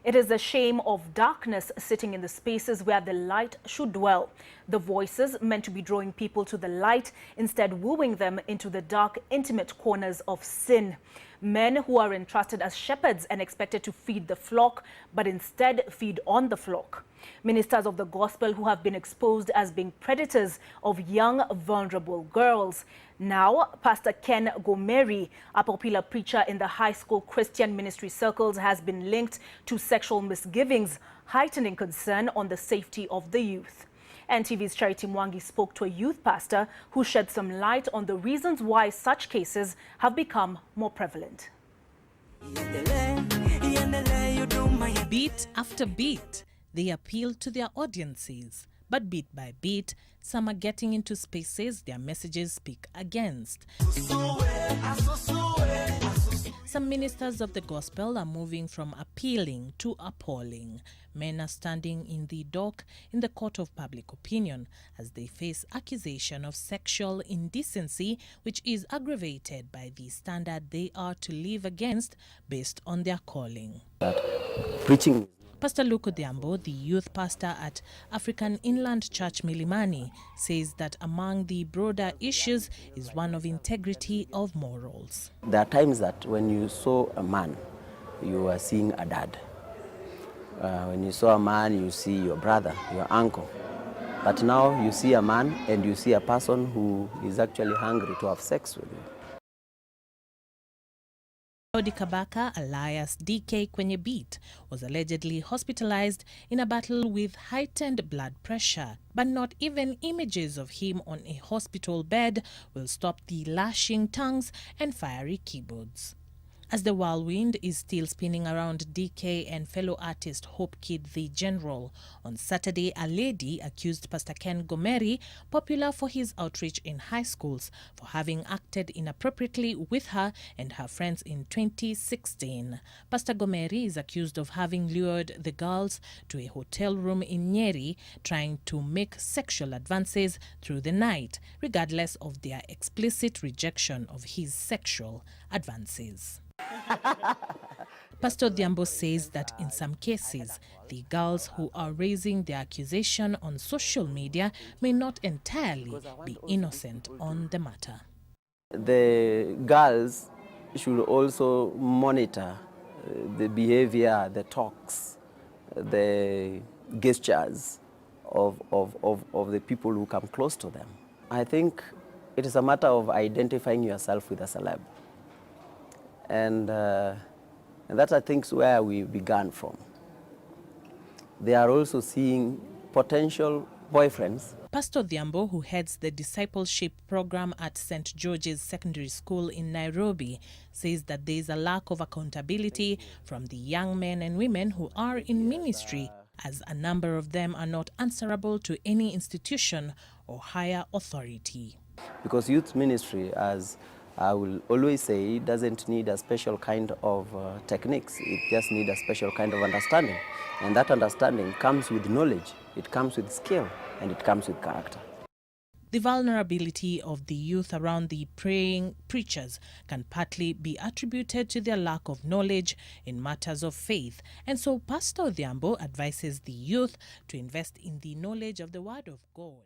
It is the shame of darkness sitting in the spaces where the light should dwell. The voices meant to be drawing people to the light, instead wooing them into the dark, intimate corners of sin. Men who are entrusted as shepherds and expected to feed the flock, but instead feed on the flock. Ministers of the gospel who have been exposed as being predators of young, vulnerable girls. Now, Pastor Ken Gomeri, a popular preacher in the high school Christian ministry circles, has been linked to sexual misgivings, heightening concern on the safety of the youth. NTV's Charity Mwangi spoke to a youth pastor who shed some light on the reasons why such cases have become more prevalent. Beat after beat, they appeal to their audiences. But bit by bit, some are getting into spaces their messages speak against. Some ministers of the gospel are moving from appealing to appalling. Men are standing in the dock in the court of public opinion as they face accusation of sexual indecency, which is aggravated by the standard they are to live against based on their calling. Preaching. Pastor Luke Odhiambo, the youth pastor at African Inland Church Milimani, says that among the broader issues is one of integrity of morals. There are times that when you saw a man, you are seeing a dad. When you saw a man, you see your brother, your uncle. But now you see a man and you see a person who is actually hungry to have sex with you. Odi Kabaka, alias DK Kwenye Beat, was allegedly hospitalized in a battle with heightened blood pressure. But not even images of him on a hospital bed will stop the lashing tongues and fiery keyboards. As the whirlwind is still spinning around DK and fellow artist Hope Kid the General, on Saturday a lady accused Pastor Ken Gomeri, popular for his outreach in high schools, for having acted inappropriately with her and her friends in 2016. Pastor Gomeri is accused of having lured the girls to a hotel room in Nyeri, trying to make sexual advances through the night, regardless of their explicit rejection of his sexual advances. Pastor Odhiambo says that in some cases, the girls who are raising the accusation on social media may not entirely be innocent on the matter. The girls should also monitor the behavior, the talks, the gestures of the people who come close to them. I think it is a matter of identifying yourself with a celeb. And that's, I think, where we began from. They are also seeing potential boyfriends. Pastor Odhiambo, who heads the discipleship program at St. George's Secondary School in Nairobi, says that there is a lack of accountability from the young men and women who are in ministry, as a number of them are not answerable to any institution or higher authority. Because youth ministry, as I will always say, it doesn't need a special kind of techniques. It just needs a special kind of understanding. And that understanding comes with knowledge, it comes with skill, and it comes with character. The vulnerability of the youth around the praying preachers can partly be attributed to their lack of knowledge in matters of faith. And so Pastor Odhiambo advises the youth to invest in the knowledge of the Word of God.